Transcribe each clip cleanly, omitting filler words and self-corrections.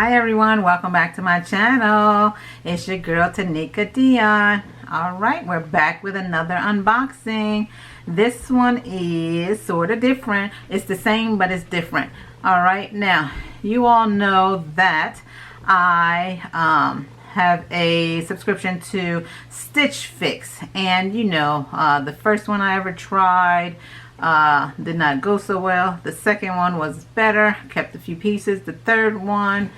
Hi everyone, welcome back to my channel. It's your girl Tanika Dionne. Alright, we're back with another unboxing. This one is sort of different. It's the same but it's different. Alright, now you all know that I have a subscription to Stitchfix, and you know, the first one I ever tried did not go so well. The second one was better, kept a few pieces. The third one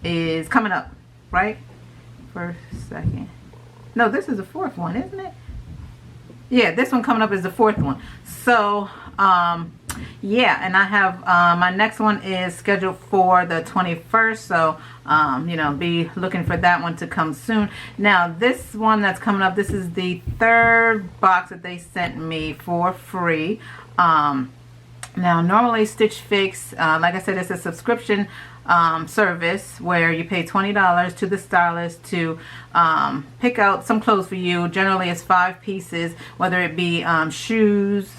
is coming up, right? First, second. No, this is the fourth one, isn't it? Yeah, this one coming up is the fourth one. So, yeah, and I have my next one is scheduled for the 21st. So, you know, be looking for that one to come soon. Now, this one that's coming up, this is the third box that they sent me for free. Now, normally Stitch Fix, like I said, it's a subscription service where you pay $20 to the stylist to pick out some clothes for you. Generally, it's 5 pieces, whether it be shoes,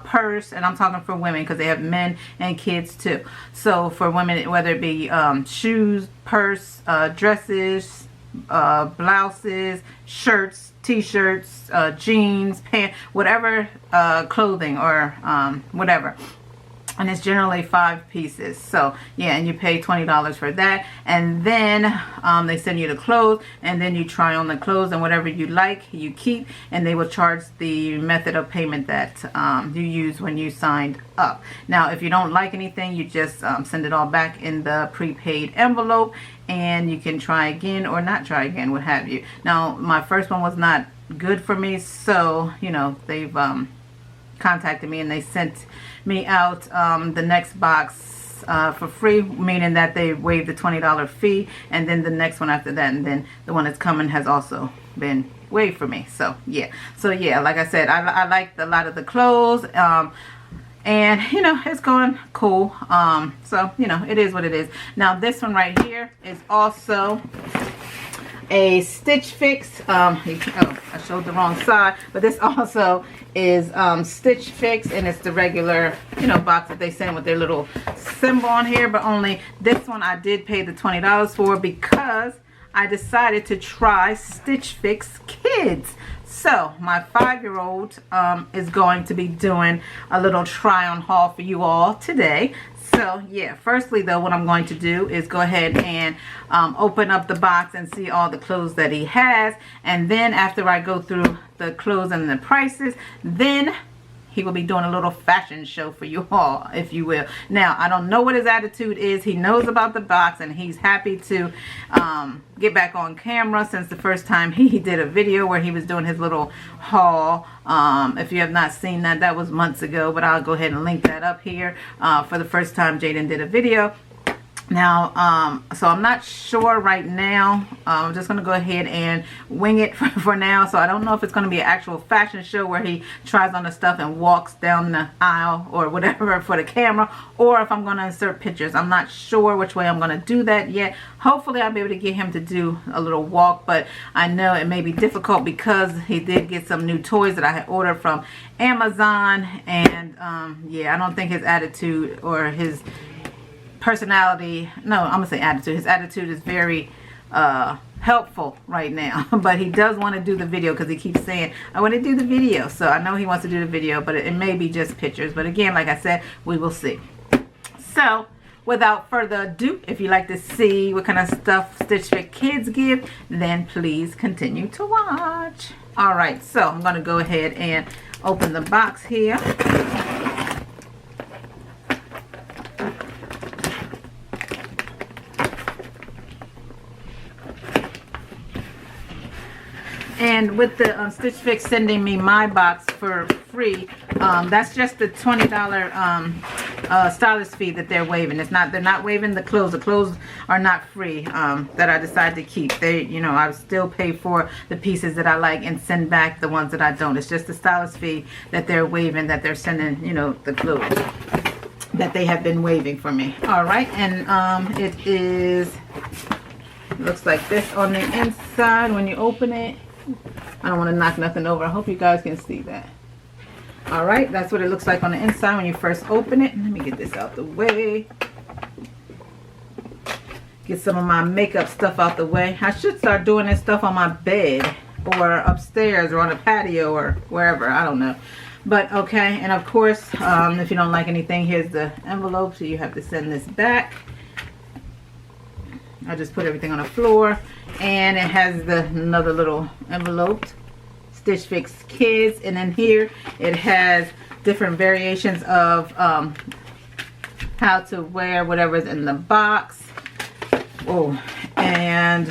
purse, and I'm talking for women because they have men and kids too. So for women, whether it be shoes, purse, dresses, blouses, shirts, t-shirts, jeans, pants, whatever clothing or whatever. And it's generally 5 pieces. So yeah, and you pay $20 for that, and then they send you the clothes, and then you try on the clothes, and whatever you like you keep, and they will charge the method of payment that you use when you signed up. Now if you don't like anything, you just send it all back in the prepaid envelope, and you can try again or not try again, what have you. Now my first one was not good for me, so you know, they've contacted me and they sent me out the next box for free, meaning that they waived the $20 fee, and then the next one after that, and then the one that's coming has also been waived for me. So yeah, like I said, I liked a lot of the clothes, and you know, it's going cool. So you know, it is what it is. Now this one right here is also a Stitch Fix. Oh, I showed the wrong side, but this also is Stitch Fix, and it's the regular, you know, box that they send with their little symbol on here. But only this one I did pay the $20 for because I decided to try Stitch Fix Kids. So my 5-year-old is going to be doing a little try on haul for you all today. So yeah, firstly though, what I'm going to do is go ahead and open up the box and see all the clothes that he has, and then after I go through the clothes and the prices, then he will be doing a little fashion show for you all, if you will. Now, I don't know what his attitude is. He knows about the box, and he's happy to get back on camera since the first time he did a video where he was doing his little haul. If you have not seen that, that was months ago, but I'll go ahead and link that up here for the first time Jaden did a video. Now, so I'm not sure right now. I'm just going to go ahead and wing it for now. So I don't know if it's going to be an actual fashion show where he tries on the stuff and walks down the aisle or whatever for the camera, or if I'm going to insert pictures. I'm not sure which way I'm going to do that yet. Hopefully I'll be able to get him to do a little walk, but I know it may be difficult because he did get some new toys that I had ordered from Amazon, and yeah, I don't think his attitude or his personality, no, I'm gonna say attitude, his attitude is very helpful right now. But he does want to do the video because he keeps saying, I want to do the video. So I know he wants to do the video, but it may be just pictures. But again, like I said, we will see. So without further ado, if you like to see what kind of stuff Stitch Fix Kids give, then please continue to watch. Alright, so I'm gonna go ahead and open the box here. And with the Stitch Fix sending me my box for free, that's just the $20 stylist fee that they're waiving. It's not, they're not waiving the clothes. The clothes are not free that I decided to keep. They, you know, I still pay for the pieces that I like and send back the ones that I don't. It's just the stylist fee that they're waiving, that they're sending, you know, the clothes that they have been waiving for me. All right, and it is, looks like this on the inside when you open it. I don't want to knock nothing over. I hope you guys can see that. Alright, that's what it looks like on the inside when you first open it. Let me get this out the way. get some of my makeup stuff out the way. I should start doing this stuff on my bed or upstairs or on a patio or wherever. I don't know. But okay, and of course, if you don't like anything, here's the envelope, so you have to send this back. I just put everything on the floor, and it has another little envelope, Stitch Fix Kids, and then here it has different variations of how to wear whatever's in the box. Oh, and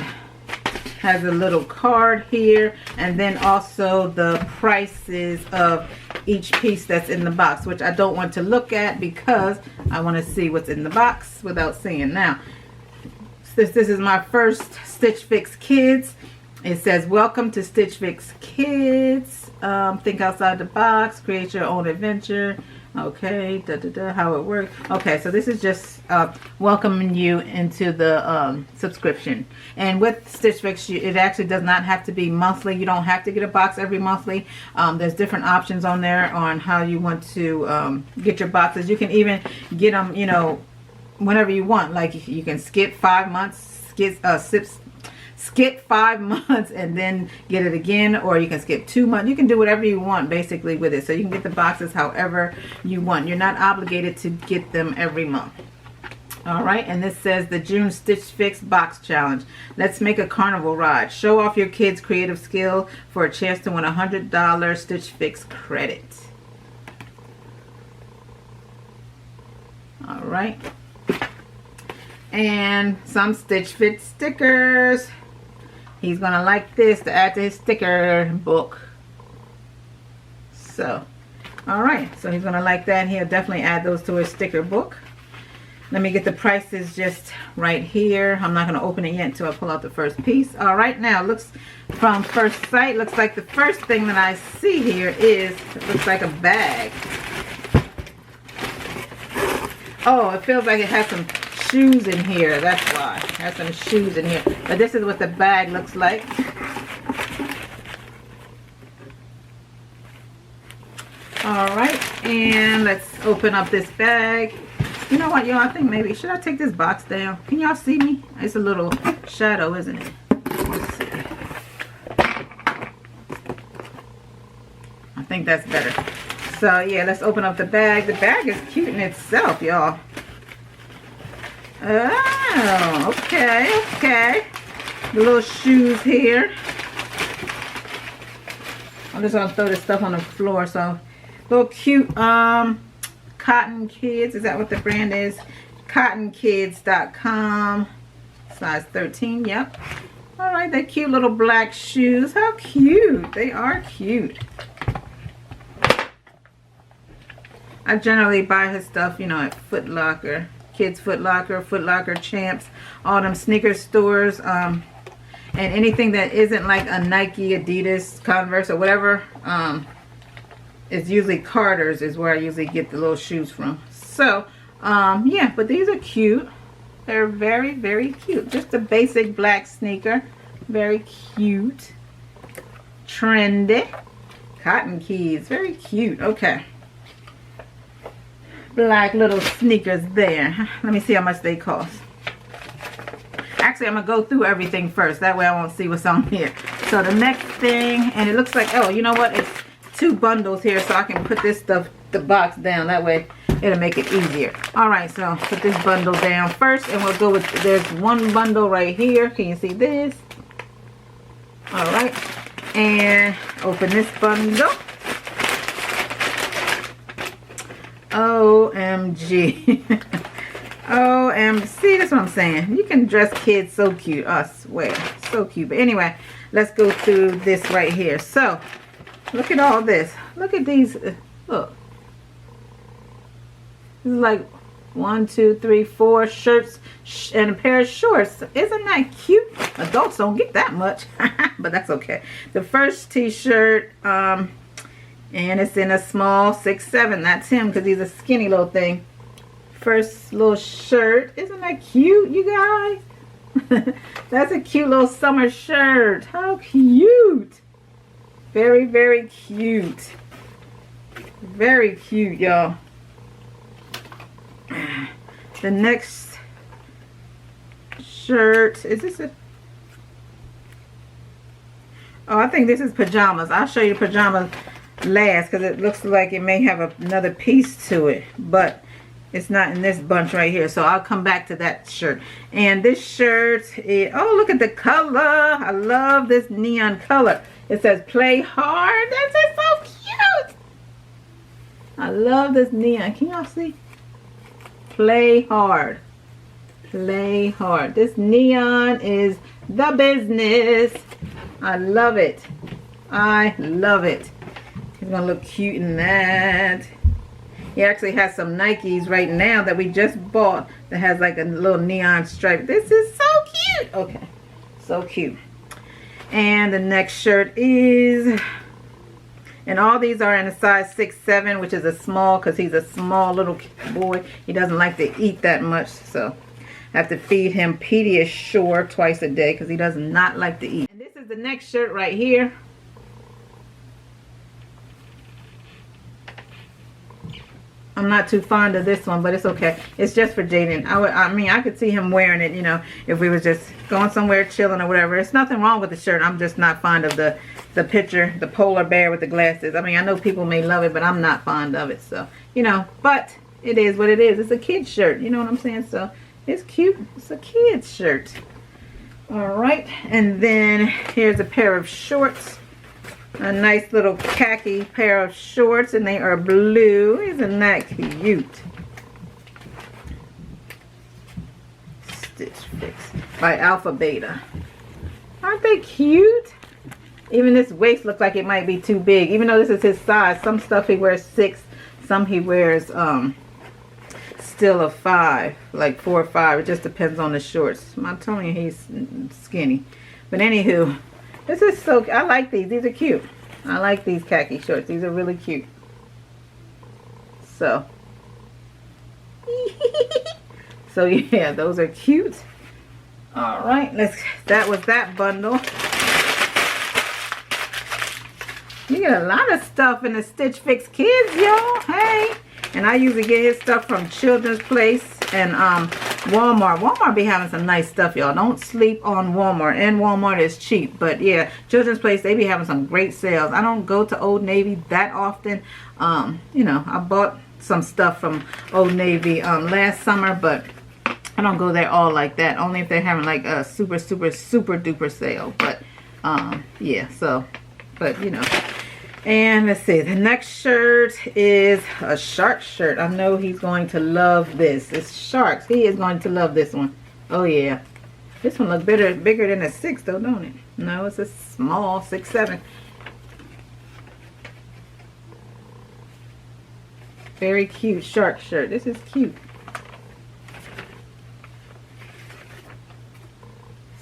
has a little card here, and then also the prices of each piece that's in the box, which I don't want to look at because I want to see what's in the box without seeing. Now, this is my first Stitch Fix Kids. It says, welcome to Stitch Fix Kids. Think outside the box, create your own adventure. Okay, how it works. Okay, so this is just welcoming you into the subscription. And with Stitch Fix, it actually does not have to be monthly. You don't have to get a box every monthly. There's different options on there on how you want to get your boxes. You can even get them, you know, whenever you want. Like you can skip 5 months, skip 5 months and then get it again, or you can skip 2 months. You can do whatever you want basically with it, so you can get the boxes however you want. You're not obligated to get them every month. All right, and this says the June Stitch Fix Box Challenge. Let's make a carnival ride. Show off your kids' creative skill for a chance to win $100 Stitch Fix credit. All right, and some Stitch Fit stickers. He's gonna like this to add to his sticker book. So, all right, so he's gonna like that. He'll definitely add those to his sticker book. Let me get the prices just right here. I'm not gonna open it yet until I pull out the first piece. All right, now looks from first sight, looks like the first thing that I see here is, it looks like a bag. Oh, it feels like it has some shoes in here. That's why it has some shoes in here. But this is what the bag looks like. All right, and let's open up this bag. You know what, y'all? I think maybe should I take this box down? Can y'all see me? It's a little shadow, isn't it? Let's see. I think that's better. So yeah, let's open up the bag. The bag is cute in itself, y'all. Oh, okay, okay. The little shoes here. I'm just gonna throw this stuff on the floor. So, little cute Cotton Kids. Is that what the brand is? CottonKids.com. Size 13. Yep. All right, they're cute little black shoes. How cute! They are cute. I generally buy his stuff, you know, at Foot Locker. Kids Foot Locker, Foot Locker, Champs, all them sneaker stores, and anything that isn't like a Nike, Adidas, Converse, or whatever, it's usually Carter's is where I usually get the little shoes from. So, yeah, but these are cute. They're very, very cute. Just a basic black sneaker. Very cute. Trendy. Cotton Kids. Very cute. Okay. Black little sneakers there. Let me see how much they cost. Actually, I'm gonna go through everything first. That way I won't see what's on here. So the next thing, and it looks like, oh, you know what? It's 2 bundles here, so I can put this stuff, the box down. That way it'll make it easier. All right, so put this bundle down first, and we'll go with, there's 1 bundle right here. Can you see this? All right, and open this bundle. OMG. OMC, that's what I'm saying. You can dress kids so cute, I swear. So cute. But anyway, let's go through this right here. So, look at all this. Look at these. Look. This is like 1, 2, 3, 4 shirts and a pair of shorts. Isn't that cute? Adults don't get that much. But that's okay. The first t-shirt, and it's in a small 6'7". That's him because he's a skinny little thing. First little shirt. Isn't that cute, you guys? That's a cute little summer shirt. How cute. Very, very cute. Very cute, y'all. shirt. Is this a... Oh, I think this is pajamas. I'll show you pajamas last because it looks like it may have another piece to it, but it's not in this bunch right here, so I'll come back to that shirt. And this shirt is, oh, look at the color. I love this neon color. It says play hard. That's just so cute. I love this neon. Can y'all see? Play hard. Play hard. This neon is the business. I love it. I love it. He's gonna look cute in that. He actually has some Nikes right now that we just bought that has like a little neon stripe. This is so cute. Okay, so cute. And the next shirt is, and all these are in a size 6'7", which is a small because he's a small little boy. He doesn't like to eat that much, so I have to feed him Pediasure twice a day because he does not like to eat. The next shirt right here. I'm not too fond of this one, but it's okay. It's just for Jaden. I mean, I could see him wearing it, you know, if we was just going somewhere chilling or whatever. It's nothing wrong with the shirt. I'm just not fond of the picture, the polar bear with the glasses. I mean, I know people may love it, but I'm not fond of it. So, you know, but it is what it is. It's a kid's shirt. You know what I'm saying? So, it's cute. It's a kid's shirt. Alright, and then here's a pair of shorts. A nice little khaki pair of shorts, and they are blue. Isn't that cute? Stitchfix by Alpha Beta. Aren't they cute? Even this waist looks like it might be too big. Even though this is his size. Some stuff he wears 6. Some he wears still a 5, like 4 or 5. It just depends on the shorts. I'm telling you, he's skinny. But anywho, this is so, I like these. These are cute. I like these khaki shorts. These are really cute. So, so yeah, those are cute. All right, that was that bundle. You get a lot of stuff in the Stitch Fix Kids, y'all. Hey. And I usually get his stuff from Children's Place and Walmart. Walmart be having some nice stuff, y'all. Don't sleep on Walmart. And Walmart is cheap. But yeah, Children's Place, they be having some great sales. I don't go to Old Navy that often. You know, I bought some stuff from Old Navy last summer, but I don't go there all like that. Only if they're having like a super duper sale. But yeah, so, but you know. And let's see, the next shirt is a shark shirt. I know he's going to love this. It's sharks. He is going to love this one. Oh yeah. This one looks bigger than a 6 though, don't it? No, it's a small 6'7". Very cute shark shirt. This is cute.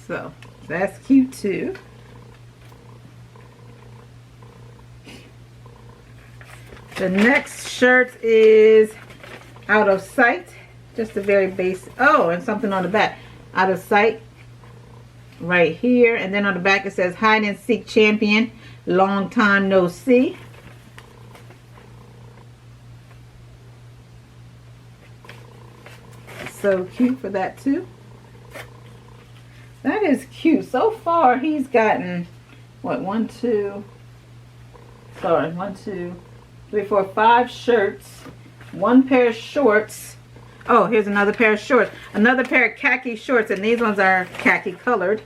So, that's cute too. The next shirt is Out of Sight. Just a very basic. Oh, and something on the back. Out of Sight. Right here. And then on the back it says Hide and Seek Champion. Long time no see. So cute for that too. That is cute. So far he's gotten, what, 1, 2, 3, 4, 5 shirts, 1 pair of shorts. Oh, here's another pair of shorts. Another pair of khaki shorts, and these ones are khaki colored.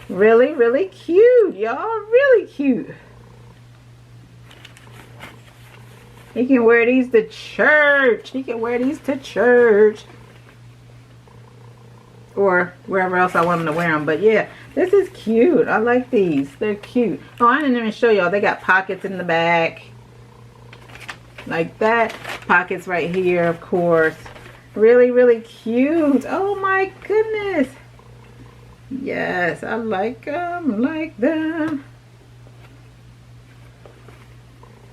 Really, really cute, y'all. Really cute. He can wear these to church. He can wear these to church. Or wherever else I want him to wear them. But yeah, this is cute. I like these. They're cute. Oh, I didn't even show y'all. They got pockets in the back. Like that. Pockets right here, of course. Really, really cute. Oh my goodness. Yes, I like them. Like them.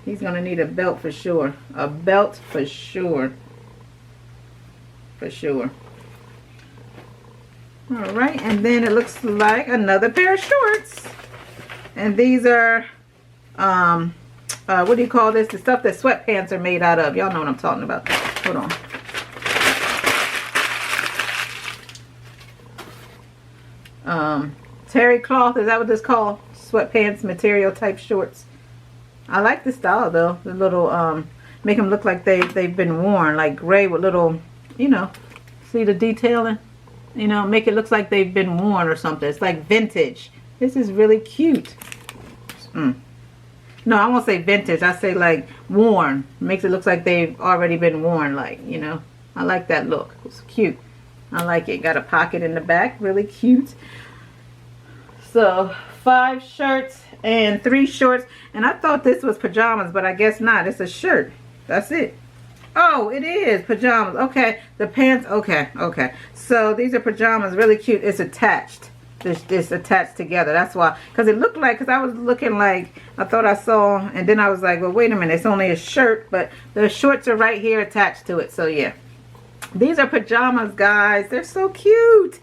He's going to need a belt for sure. A belt for sure. For sure. Alright, and then it looks like another pair of shorts. And these are, what do you call this? The stuff that sweatpants are made out of. Y'all know what I'm talking about. Hold on. terry cloth, is that what this called? Sweatpants material type shorts. I like the style though. The little make them look like they've been worn, like gray with little, you know, see the detailing, you know, make it look like they've been worn or something. It's like vintage. This is really cute. No, I won't say vintage. I say like worn. Makes it look like they've already been worn, like, you know. I like that look. It's cute. I like it. Got a pocket in the back. Really cute. So 5 shirts and 3 shorts. And I thought this was pajamas, but I guess not. It's a shirt. That's it. Oh, it is pajamas. Okay. The pants. Okay. Okay. So these are pajamas. Really cute. It's attached. This attached together. That's why. Because it looked like, because I was looking like, I thought I saw, and then I was like, well, wait a minute. It's only a shirt, but the shorts are right here attached to it. So yeah. These are pajamas, guys. They're so cute.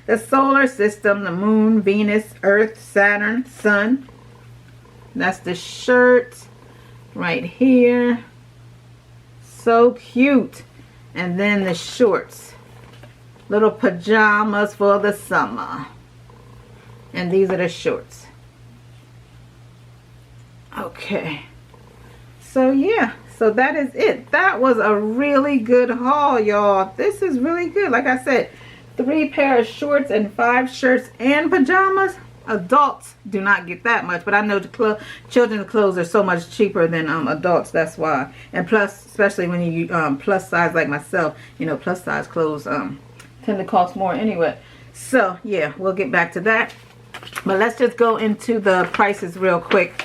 The solar system, the moon, Venus, Earth, Saturn, Sun. That's the shirt right here. So cute. And then the shorts. Little pajamas for the summer. And these are the shorts. Okay. So yeah. So that is it. That was a really good haul, y'all. This is really good. Like I said, 3 pair of shorts and 5 shirts and pajamas. Adults do not get that much, but I know the children's clothes are so much cheaper than adults. That's why. And plus, especially when you plus size like myself, you know, plus size clothes tend to cost more anyway. So yeah, we'll get back to that. But let's just go into the prices real quick.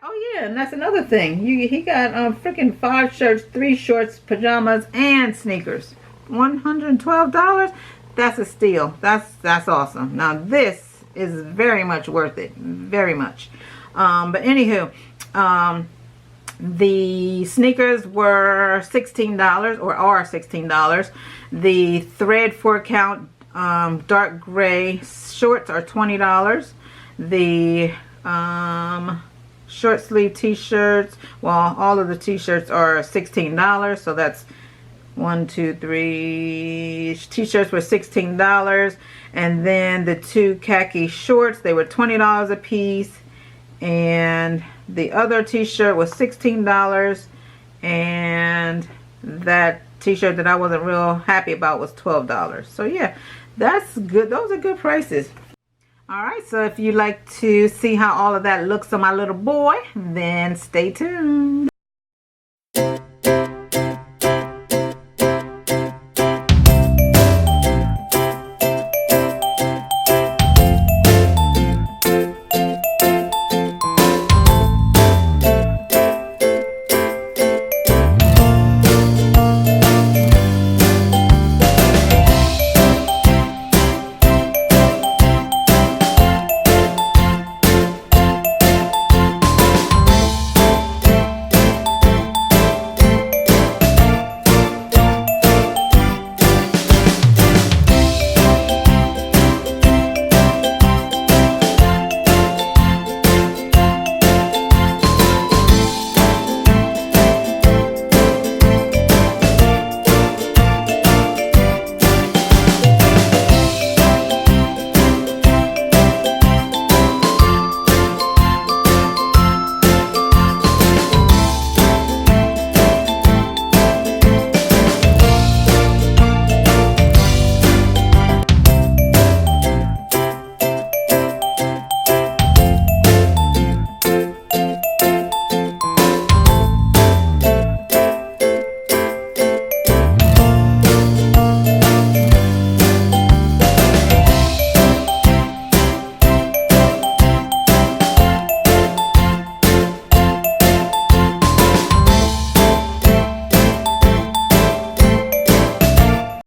Oh yeah, and that's another thing. He got freaking 5 shirts, 3 shorts, pajamas, and sneakers. $112. That's a steal. That's awesome. Now this is very much worth it. Very much. But anywho, the sneakers were $16 or are $16. The thread 4 count dark gray shorts are $20. The short sleeve t-shirts, well, all of the t-shirts are $16. So that's 1, 2, 3 t-shirts were $16. And then the 2 khaki shorts, they were $20 a piece. And the other t-shirt was $16. And that t-shirt that I wasn't real happy about was $12. So yeah, that's good. Those are good prices. Alright, so if you'd like to see how all of that looks on my little boy, then stay tuned.